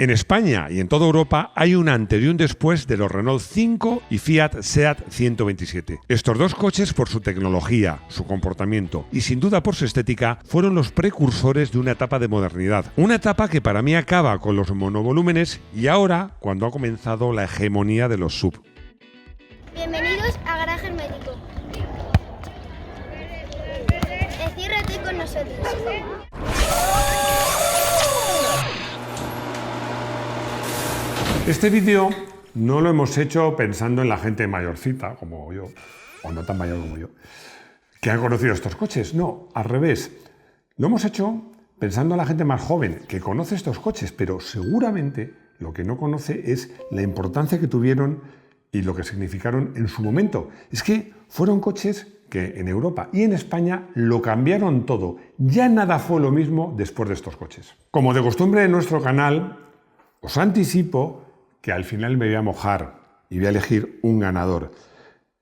En España y en toda Europa hay un antes y un después de los Renault 5 y Fiat Seat 127. Estos dos coches, por su tecnología, su comportamiento y sin duda por su estética, fueron los precursores de una etapa de modernidad. Una etapa que para mí acaba con los monovolúmenes y ahora cuando ha comenzado la hegemonía de los SUV. Bienvenidos a Garaje Hermético. Enciérrate con nosotros. Este vídeo no lo hemos hecho pensando en la gente mayorcita, como yo, o no tan mayor como yo, que han conocido estos coches. No, al revés. Lo hemos hecho pensando en la gente más joven, que conoce estos coches, pero seguramente lo que no conoce es la importancia que tuvieron y lo que significaron en su momento. Es que fueron coches que en Europa y en España lo cambiaron todo. Ya nada fue lo mismo después de estos coches. Como de costumbre en nuestro canal, os anticipo que al final me voy a mojar y voy a elegir un ganador.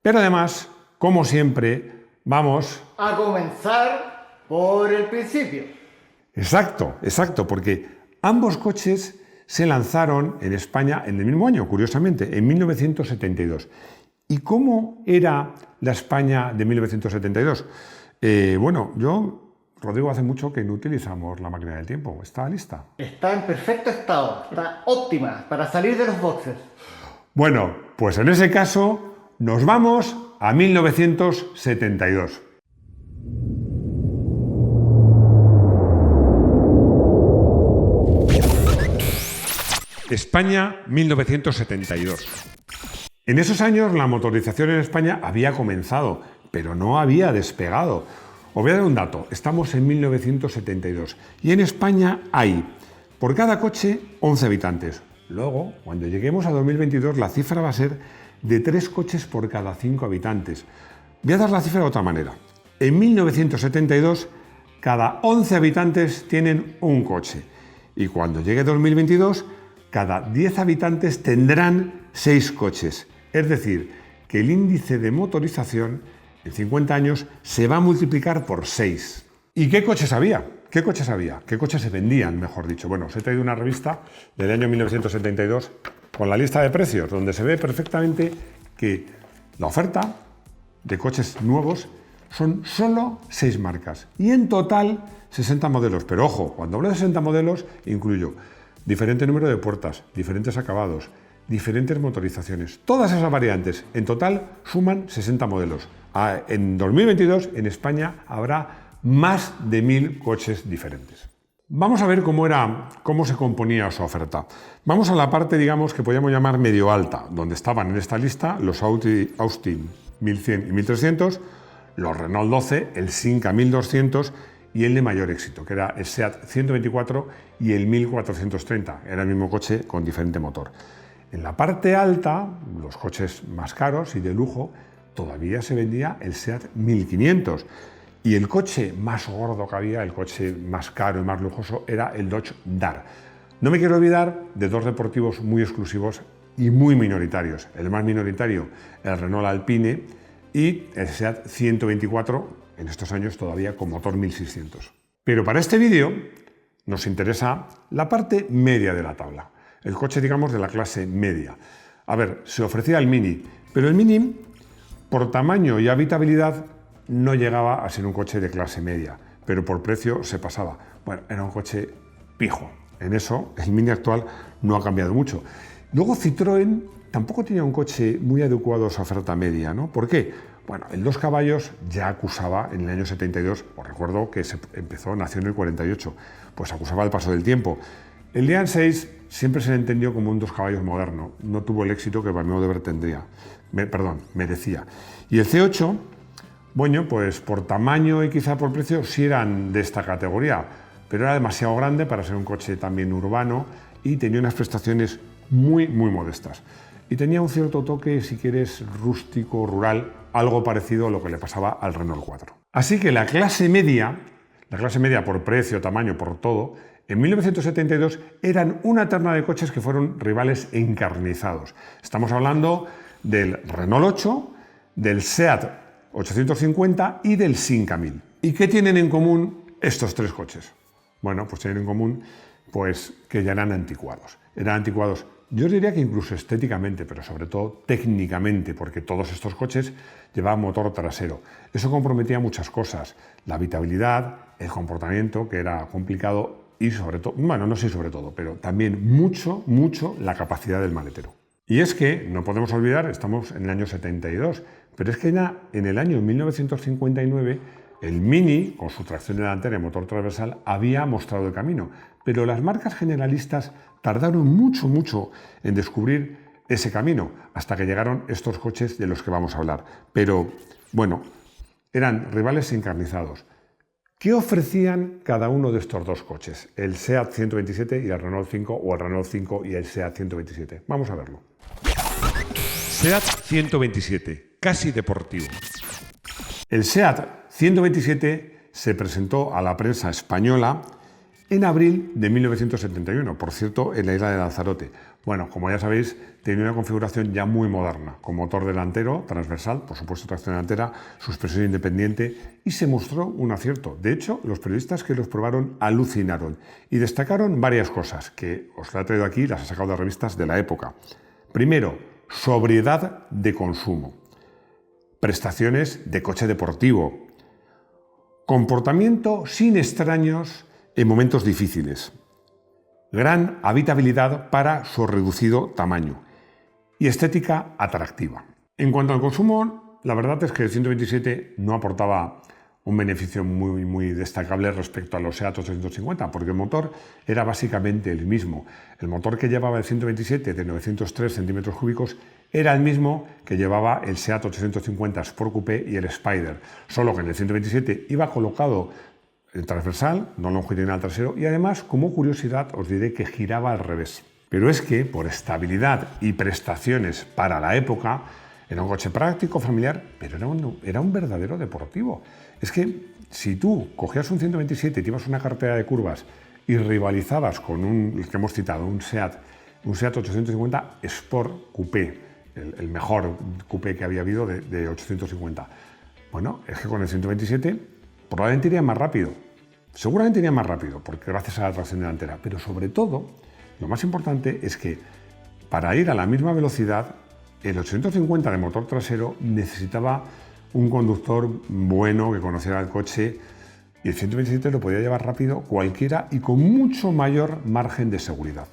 Pero además, como siempre, vamos a comenzar por el principio. Exacto, porque ambos coches se lanzaron en España en el mismo año, curiosamente, en 1972. ¿Y cómo era la España de 1972? Rodrigo, hace mucho que no utilizamos la máquina del tiempo. ¿Está lista? Está en perfecto estado, está óptima para salir de los boxes. Bueno, pues en ese caso nos vamos a 1972. España, 1972. En esos años la motorización en España había comenzado, pero no había despegado. Os voy a dar un dato, estamos en 1972 y en España hay por cada coche 11 habitantes. Luego, cuando lleguemos a 2022, la cifra va a ser de 3 coches por cada 5 habitantes. Voy a dar la cifra de otra manera. En 1972, cada 11 habitantes tienen un coche y cuando llegue 2022, cada 10 habitantes tendrán 6 coches. Es decir, que el índice de motorización en 50 años se va a multiplicar por 6. ¿Y qué coches había? ¿Qué coches había? ¿Qué coches se vendían, mejor dicho? Bueno, os he traído una revista del año 1972 con la lista de precios, donde se ve perfectamente que la oferta de coches nuevos son solo 6 marcas y en total 60 modelos. Pero ojo, cuando hablo de 60 modelos, incluyo diferente número de puertas, diferentes acabados, diferentes motorizaciones. Todas esas variantes en total suman 60 modelos. En 2022 en España habrá más de 1000 coches diferentes. Vamos a ver cómo se componía su oferta. Vamos a la parte, digamos, que podríamos llamar medio alta, donde estaban en esta lista los Austin 1100 y 1300, los Renault 12, el Simca 1200 y el de mayor éxito, que era el Seat 124 y el 1430. Era el mismo coche con diferente motor. En la parte alta, los coches más caros y de lujo, todavía se vendía el Seat 1500. Y el coche más gordo que había, el coche más caro y más lujoso, era el Dodge Dart. No me quiero olvidar de 2 deportivos muy exclusivos y muy minoritarios. El más minoritario, el Renault Alpine y el Seat 124, en estos años todavía con motor 1600. Pero para este vídeo nos interesa la parte media de la tabla. El coche, digamos, de la clase media. A ver, se ofrecía el Mini, pero el Mini, por tamaño y habitabilidad, no llegaba a ser un coche de clase media, pero por precio se pasaba. Bueno, era un coche pijo. En eso, el Mini actual no ha cambiado mucho. Luego Citroën tampoco tenía un coche muy adecuado a su oferta media, ¿no? ¿Por qué? Bueno, el 2 caballos ya acusaba en el año 72, os recuerdo que nació en el 48, pues acusaba el paso del tiempo. El Lian 6 siempre se le entendió como un 2 caballos moderno, no tuvo el éxito que para mi modo de ver merecía. Y el C8, bueno, pues por tamaño y quizá por precio sí eran de esta categoría, pero era demasiado grande para ser un coche también urbano y tenía unas prestaciones muy modestas. Y tenía un cierto toque, si quieres, rústico, rural, algo parecido a lo que le pasaba al Renault 4. Así que la clase media por precio, tamaño, por todo, en 1972 eran una terna de coches que fueron rivales encarnizados. Estamos hablando del Renault 8, del Seat 850 y del Simca 1000. ¿Y qué tienen en común estos 3 coches? Bueno, pues tienen en común Pues que ya eran anticuados. Eran anticuados, yo diría que incluso estéticamente, pero sobre todo técnicamente, porque todos estos coches llevaban motor trasero. Eso comprometía muchas cosas, la habitabilidad, el comportamiento, que era complicado, y sobre todo, bueno, no sé sobre todo, pero también mucho la capacidad del maletero. Y es que, no podemos olvidar, estamos en el año 72, pero es que ya en el año 1959 el Mini, con su tracción delantera y motor transversal, había mostrado el camino, pero las marcas generalistas tardaron mucho en descubrir ese camino, hasta que llegaron estos coches de los que vamos a hablar. Pero, bueno, eran rivales encarnizados. ¿Qué ofrecían cada uno de estos dos coches? El SEAT 127 y el Renault 5, o el Renault 5 y el SEAT 127. Vamos a verlo. SEAT 127, casi deportivo. El SEAT 127 se presentó a la prensa española en abril de 1971, por cierto, en la isla de Lanzarote. Bueno, como ya sabéis, tenía una configuración ya muy moderna, con motor delantero, transversal, por supuesto tracción delantera, suspensión independiente, y se mostró un acierto. De hecho, los periodistas que los probaron alucinaron y destacaron varias cosas, que os las he traído aquí, las he sacado de revistas de la época. Primero, sobriedad de consumo, prestaciones de coche deportivo, comportamiento sin extraños en momentos difíciles, gran habitabilidad para su reducido tamaño y estética atractiva. En cuanto al consumo, la verdad es que el 127 no aportaba un beneficio muy destacable respecto a los SEAT 850, porque el motor era básicamente el mismo. El motor que llevaba el 127 de 903 centímetros cúbicos era el mismo que llevaba el SEAT 850 Sport Coupé y el Spider, solo que en el 127 iba colocado el transversal, no longitudinal trasero, y además, como curiosidad, os diré que giraba al revés. Pero es que, por estabilidad y prestaciones para la época, era un coche práctico, familiar, pero era un verdadero deportivo. Es que si tú cogías un 127 y te ibas una carretera de curvas y rivalizabas con el que hemos citado, un SEAT 850 Sport Coupé, el mejor coupé que había habido de 850, bueno, es que con el 127 probablemente iría más rápido. Seguramente iría más rápido, porque gracias a la tracción delantera. Pero sobre todo, lo más importante es que para ir a la misma velocidad, el 850 de motor trasero necesitaba un conductor bueno que conociera el coche, y el 127 lo podía llevar rápido cualquiera y con mucho mayor margen de seguridad.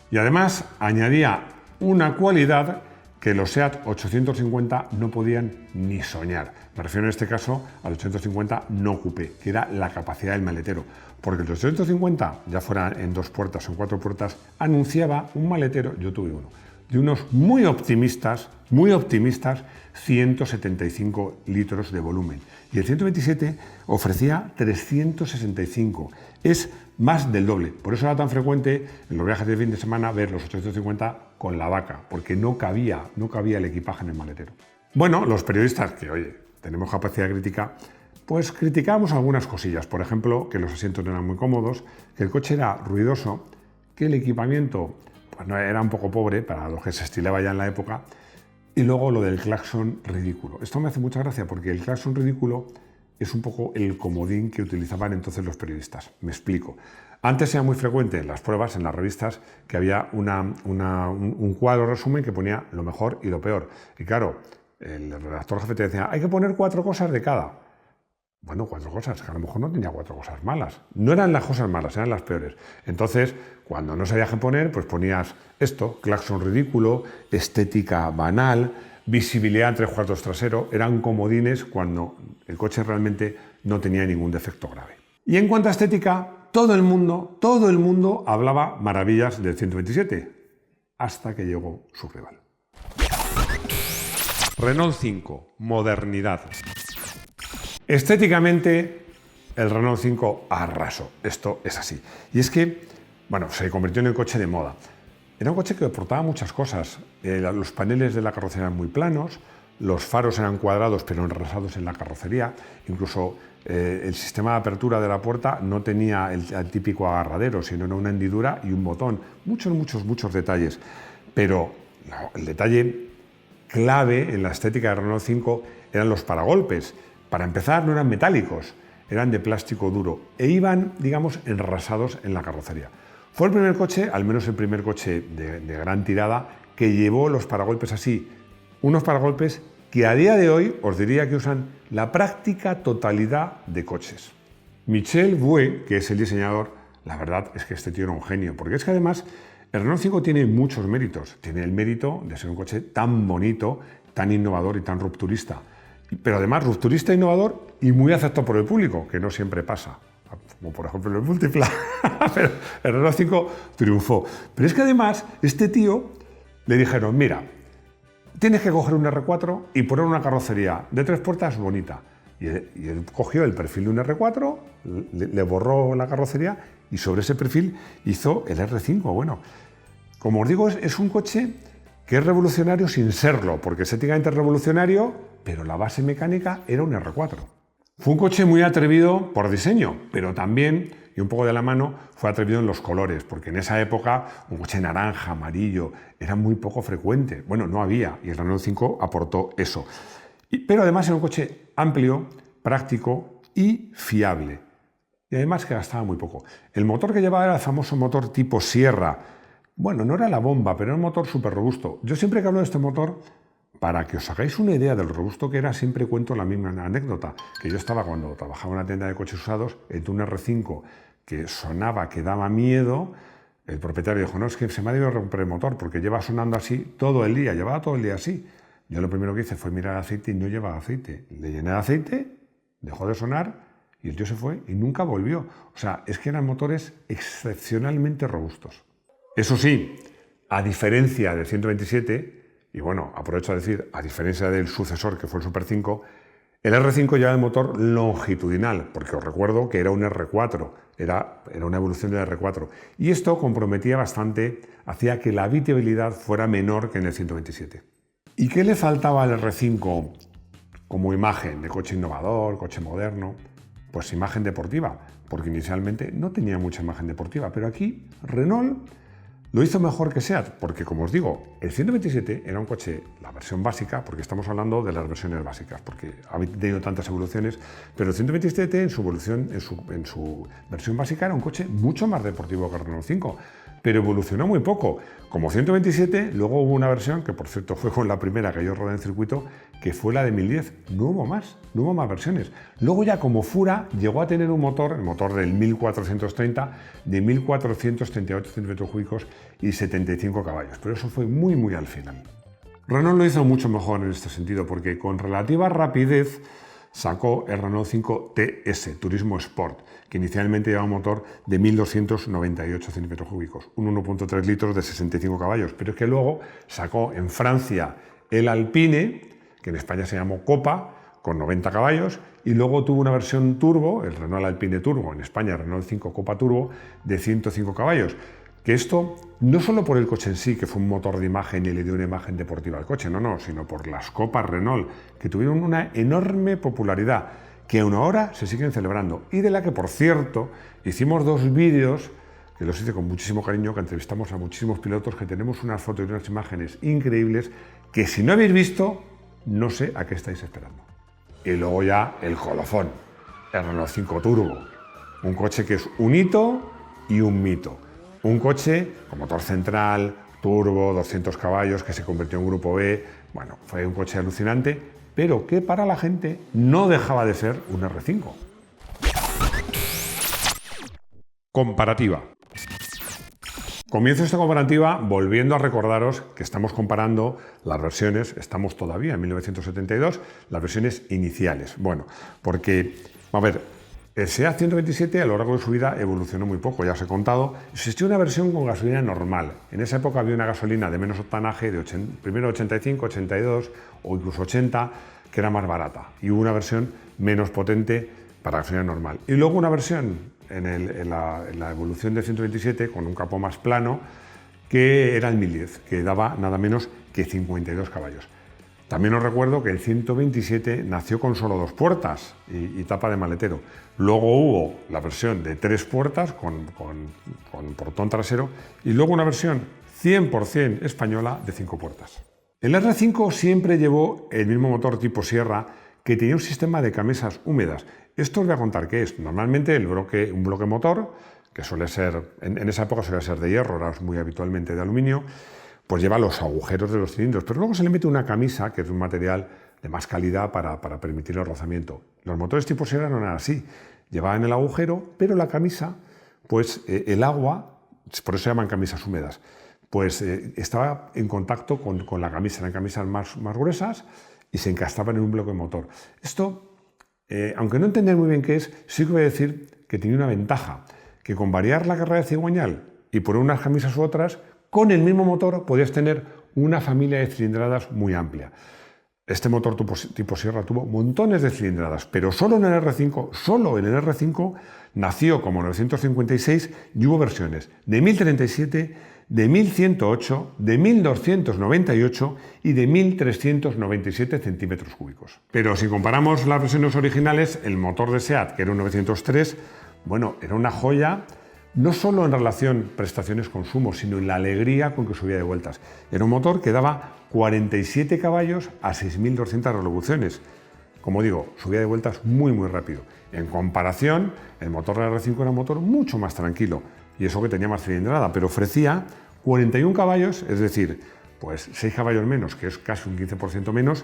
Y además añadía una cualidad que los SEAT 850 no podían ni soñar. Me refiero en este caso al 850 no coupé, que era la capacidad del maletero. Porque el 850, ya fuera en 2 puertas o en 4 puertas, anunciaba un maletero, yo tuve uno, de unos muy optimistas 175 litros de volumen. Y el 127 ofrecía 365. Es más del doble. Por eso era tan frecuente en los viajes de fin de semana ver los 850 con la vaca, porque no cabía el equipaje en el maletero. Bueno, los periodistas, que oye, tenemos capacidad crítica, pues criticábamos algunas cosillas. Por ejemplo, que los asientos no eran muy cómodos, que el coche era ruidoso, que el equipamiento pues, no, era un poco pobre para lo que se estilaba ya en la época, y luego lo del claxon ridículo. Esto me hace mucha gracia porque el claxon ridículo es un poco el comodín que utilizaban entonces los periodistas. Me explico. Antes era muy frecuente en las pruebas, en las revistas, que había un cuadro resumen que ponía lo mejor y lo peor. Y claro, el redactor jefe te decía, hay que poner 4 cosas de cada. Bueno, 4 cosas, que a lo mejor no tenía 4 cosas malas. No eran las cosas malas, eran las peores. Entonces, cuando no sabías qué poner, pues ponías esto, claxon ridículo, estética banal, visibilidad en 3/4 trasero. Eran comodines cuando el coche realmente no tenía ningún defecto grave. Y en cuanto a estética, todo el mundo hablaba maravillas del 127, hasta que llegó su rival. Renault 5, modernidad. Estéticamente, el Renault 5 arrasó. Esto es así. Y es que, bueno, se convirtió en el coche de moda. Era un coche que aportaba muchas cosas. Los paneles de la carrocería eran muy planos, los faros eran cuadrados pero enrasados en la carrocería. Incluso el sistema de apertura de la puerta no tenía el típico agarradero, sino una hendidura y un botón. Muchos detalles. Pero el detalle clave en la estética de Renault 5 eran los paragolpes. Para empezar, no eran metálicos, eran de plástico duro e iban, digamos, enrasados en la carrocería. Fue el primer coche, al menos el primer coche de gran tirada, que llevó los paragolpes así. Unos paragolpes que a día de hoy os diría que usan la práctica totalidad de coches. Michel Bouet, que es el diseñador, la verdad es que este tío era un genio, porque es que además el Renault 5 tiene muchos méritos. Tiene el mérito de ser un coche tan bonito, tan innovador y tan rupturista. Pero además rupturista, innovador y muy aceptado por el público, que no siempre pasa. Como por ejemplo el Multipla. Pero el Renault 5 triunfó. Pero es que además este tío le dijeron, mira, tienes que coger un R4 y poner una carrocería de 3 puertas bonita. Y él cogió el perfil de un R4, le borró la carrocería y sobre ese perfil hizo el R5. Bueno, como os digo, es un coche que es revolucionario sin serlo, porque estéticamente es revolucionario, pero la base mecánica era un R4. Fue un coche muy atrevido por diseño, pero también, y un poco de la mano, fue atrevido en los colores, porque en esa época un coche naranja, amarillo, era muy poco frecuente. Bueno, no había, y el Renault 5 aportó eso. Pero además era un coche amplio, práctico y fiable. Y además que gastaba muy poco. El motor que llevaba era el famoso motor tipo Sierra. Bueno, no era la bomba, pero era un motor súper robusto. Yo siempre que hablo de este motor, para que os hagáis una idea del robusto que era, siempre cuento la misma anécdota. Que yo estaba cuando trabajaba en una tienda de coches usados, entre un R5 que sonaba, que daba miedo, el propietario dijo, no, es que se me ha debido romper el motor porque lleva sonando así todo el día, llevaba todo el día así. Yo lo primero que hice fue mirar el aceite y no llevaba aceite. Le llené de aceite, dejó de sonar y el tío se fue y nunca volvió. O sea, es que eran motores excepcionalmente robustos. Eso sí, a diferencia del 127, y bueno, aprovecho a decir, a diferencia del sucesor que fue el Super 5, el R5 lleva el motor longitudinal, porque os recuerdo que era un R4, era una evolución del R4. Y esto comprometía bastante, hacía que la habitabilidad fuera menor que en el 127. ¿Y qué le faltaba al R5 como imagen de coche innovador, coche moderno? Pues imagen deportiva, porque inicialmente no tenía mucha imagen deportiva, pero aquí Renault lo hizo mejor que SEAT, porque como os digo, el 127 era un coche, la versión básica, porque estamos hablando de las versiones básicas, porque ha tenido tantas evoluciones, pero el 127 en su versión básica era un coche mucho más deportivo que el Renault 5, pero evolucionó muy poco. Como 127, luego hubo una versión, que por cierto fue con la primera que yo rodé en circuito, que fue la de 1010. No hubo más versiones. Luego ya como Fura llegó a tener un motor, el motor del 1430, de 1438 centímetros cúbicos y 75 caballos, pero eso fue muy, muy al final. Renault lo hizo mucho mejor en este sentido, porque con relativa rapidez sacó el Renault 5 TS, Turismo Sport, que inicialmente llevaba un motor de 1298 centímetros cúbicos, un 1.3 litros de 65 caballos, pero es que luego sacó en Francia el Alpine, que en España se llamó Copa, con 90 caballos, y luego tuvo una versión turbo, el Renault Alpine Turbo, en España Renault 5 Copa Turbo, de 105 caballos. Que esto, no solo por el coche en sí, que fue un motor de imagen y le dio una imagen deportiva al coche, no, sino por las copas Renault, que tuvieron una enorme popularidad, que aún ahora se siguen celebrando, y de la que, por cierto, hicimos 2 vídeos, que los hice con muchísimo cariño, que entrevistamos a muchísimos pilotos, que tenemos unas fotos y unas imágenes increíbles, que si no habéis visto, no sé a qué estáis esperando. Y luego ya el colofón, el Renault 5 Turbo, un coche que es un hito y un mito. Un coche con motor central, turbo, 200 caballos, que se convirtió en Grupo B. Bueno, fue un coche alucinante, pero que para la gente no dejaba de ser un R5. Comparativa. Comienzo esta comparativa volviendo a recordaros que estamos comparando las versiones, estamos todavía en 1972, las versiones iniciales. Bueno, porque, a ver, el SEAT 127 a lo largo de su vida evolucionó muy poco, ya os he contado. Existió una versión con gasolina normal. En esa época había una gasolina de menos octanaje, primero 85, 82 o incluso 80, que era más barata. Y hubo una versión menos potente para gasolina normal. Y luego una versión en la evolución del 127 con un capó más plano, que era el 1010, que daba nada menos que 52 caballos. También os recuerdo que el 127 nació con solo 2 puertas y tapa de maletero. Luego hubo la versión de 3 puertas con portón trasero y luego una versión 100% española de 5 puertas. El R5 siempre llevó el mismo motor tipo Sierra, que tenía un sistema de camisas húmedas. Esto os voy a contar qué es. Normalmente un bloque motor que suele ser, en esa época suele ser de hierro, ahora es muy habitualmente de aluminio, pues lleva los agujeros de los cilindros, pero luego se le mete una camisa, que es un material de más calidad para permitir el rozamiento. Los motores tipo Sierra no eran así, llevaban el agujero, pero la camisa, pues el agua, por eso se llaman camisas húmedas, pues estaba en contacto con la camisa, eran camisas más gruesas y se encastraban en un bloque motor. Esto, aunque no entender muy bien qué es, sí que voy a decir que tenía una ventaja, que con variar la carrera de cigüeñal y poner unas camisas u otras, con el mismo motor podías tener una familia de cilindradas muy amplia. Este motor tipo Sierra tuvo montones de cilindradas, pero solo en el R5 nació como 956 y hubo versiones de 1037, de 1108, de 1298 y de 1397 centímetros cúbicos. Pero si comparamos las versiones originales, el motor de SEAT, que era un 903, bueno, era una joya, no solo en relación prestaciones-consumo, sino en la alegría con que subía de vueltas. Era un motor que daba 47 caballos a 6.200 revoluciones. Como digo, subía de vueltas muy rápido. En comparación, el motor de R5 era un motor mucho más tranquilo, y eso que tenía más cilindrada, pero ofrecía 41 caballos, es decir, pues 6 caballos menos, que es casi un 15% menos,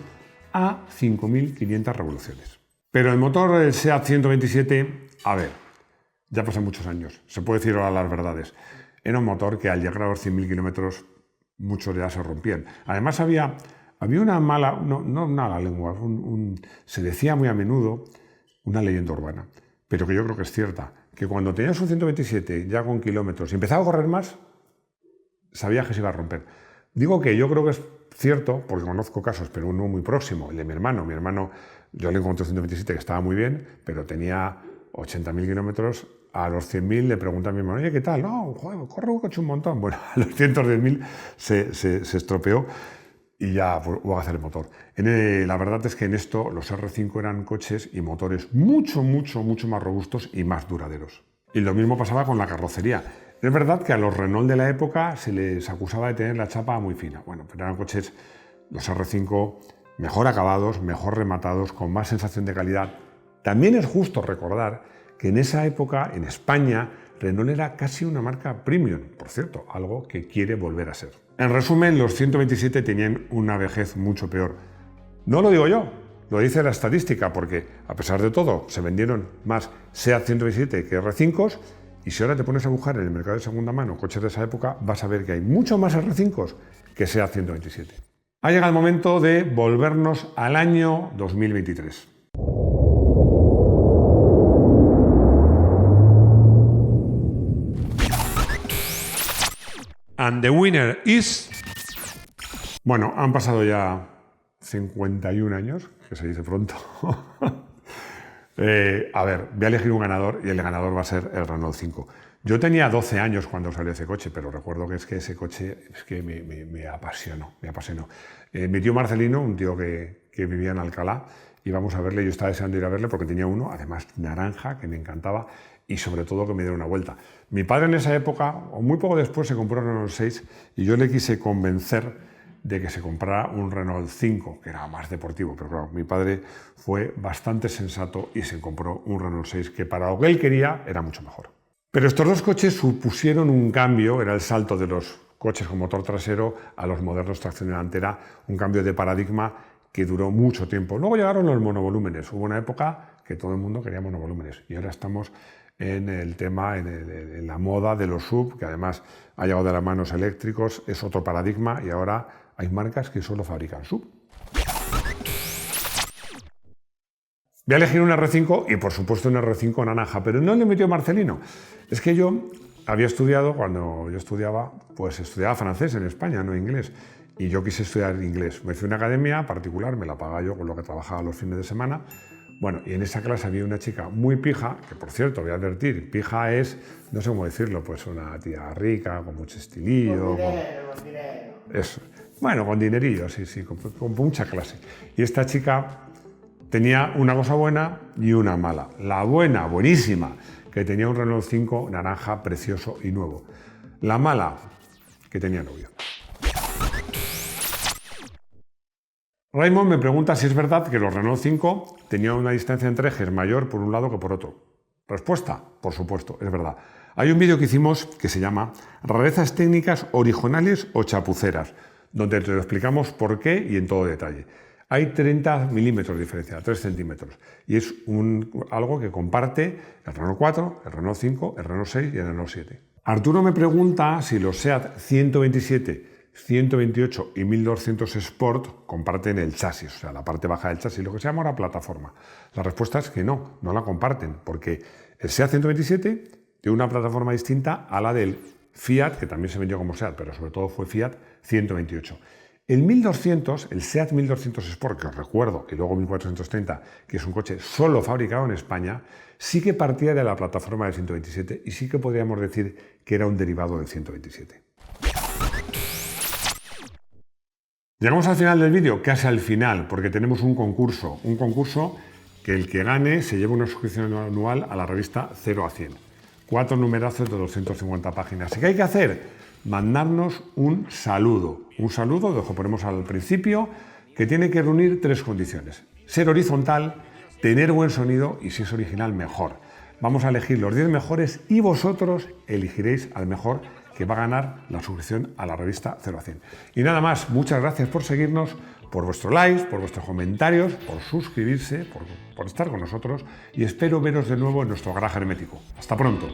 a 5.500 revoluciones. Pero el motor del SEAT 127, a ver, ya pasan muchos años, se puede decir ahora las verdades. Era un motor que al llegar a los 100.000 kilómetros muchos ya se rompían. Además había una mala, no mala lengua, se decía muy a menudo una leyenda urbana, pero que yo creo que es cierta, que cuando tenías un 127 ya con kilómetros y empezaba a correr más, sabías que se iba a romper. Digo que yo creo que es cierto, porque conozco casos, pero uno muy próximo, el de mi hermano. Mi hermano, yo le encontré un 127 que estaba muy bien, pero tenía 80.000 kilómetros. A los 100.000 le pregunté a mi hermano, oye, ¿qué tal? No, joder, corre un coche un montón. Bueno, a los 110.000 se estropeó y ya hubo que hacer el motor. La verdad es que en esto los R5 eran coches y motores mucho más robustos y más duraderos. Y lo mismo pasaba con la carrocería. Es verdad que a los Renault de la época se les acusaba de tener la chapa muy fina. Bueno, pero eran coches, los R5, mejor acabados, mejor rematados, con más sensación de calidad. También es justo recordar que en esa época, en España, Renault era casi una marca premium, por cierto, algo que quiere volver a ser. En resumen, los 127 tenían una vejez mucho peor. No lo digo yo, lo dice la estadística, porque a pesar de todo se vendieron más SEAT 127 que R5s, y si ahora te pones a buscar en el mercado de segunda mano coches de esa época, vas a ver que hay mucho más R5s que SEAT 127. Ha llegado el momento de volvernos al año 2023. And the winner is... Bueno, han pasado ya 51 años, que se dice pronto. A ver, voy a elegir un ganador y el ganador va a ser el Renault 5. Yo tenía 12 años cuando salió ese coche, pero recuerdo que ese coche me apasionó. Mi tío Marcelino, un tío que vivía en Alcalá, íbamos a verle, yo estaba deseando ir a verle porque tenía uno, además naranja, que me encantaba, y sobre todo que me diera una vuelta. Mi padre en esa época, o muy poco después, se compró un Renault 6 y yo le quise convencer de que se comprara un Renault 5, que era más deportivo, pero claro, mi padre fue bastante sensato y se compró un Renault 6 que para lo que él quería era mucho mejor. Pero estos dos coches supusieron un cambio, era el salto de los coches con motor trasero a los modernos tracción delantera, un cambio de paradigma que duró mucho tiempo. Luego llegaron los monovolúmenes, hubo una época que todo el mundo quería monovolúmenes y ahora estamos en el tema, en la moda de los SUV, que además ha llegado de las manos eléctricos, es otro paradigma y ahora hay marcas que solo fabrican SUV. Voy a elegir un R5 y por supuesto un R5 naranja, pero no le metió Marcelino. Es que yo había estudiado, cuando yo estudiaba, pues estudiaba francés en España, no inglés. Y yo quise estudiar inglés. Me fui a una academia particular, me la pagaba yo con lo que trabajaba los fines de semana. Bueno, y en esa clase había una chica muy pija, que por cierto, voy a advertir, pija es, no sé cómo decirlo, pues una tía rica, con mucho estilillo. Con dinero. Eso. Bueno, con dinerillo, sí, con mucha clase. Y esta chica tenía una cosa buena y una mala. La buena, buenísima, que tenía un Renault 5 naranja, precioso y nuevo. La mala, que tenía novio. Raymond me pregunta si es verdad que los Renault 5 tenían una distancia entre ejes mayor por un lado que por otro. Respuesta, por supuesto, es verdad. Hay un vídeo que hicimos que se llama Rarezas técnicas originales o chapuceras, donde te lo explicamos por qué y en todo detalle. Hay 30 milímetros de diferencia, 3 centímetros, y es algo que comparte el Renault 4, el Renault 5, el Renault 6 y el Renault 7. Arturo me pregunta si los SEAT 127, 128 y 1200 Sport comparten el chasis, o sea, la parte baja del chasis, lo que se llama ahora plataforma. La respuesta es que no la comparten, porque el SEAT 127 tiene una plataforma distinta a la del Fiat, que también se vendió como SEAT, pero sobre todo fue Fiat 128. El 1200, el SEAT 1200 Sport, que os recuerdo, y luego 1430, que es un coche solo fabricado en España, sí que partía de la plataforma del 127 y sí que podríamos decir que era un derivado del 127. Llegamos al final del vídeo, casi al final, porque tenemos un concurso que el que gane se lleva una suscripción anual a la revista 0 a 100. 4 numerazos de 250 páginas. ¿Y qué hay que hacer? Mandarnos un saludo, lo que ponemos al principio, que tiene que reunir 3 condiciones. Ser horizontal, tener buen sonido y si es original, mejor. Vamos a elegir los 10 mejores y vosotros elegiréis al mejor que va a ganar la suscripción a la revista 0 a 100. Y nada más, muchas gracias por seguirnos, por vuestros likes, por vuestros comentarios, por suscribirse, por estar con nosotros y espero veros de nuevo en nuestro garaje hermético. ¡Hasta pronto!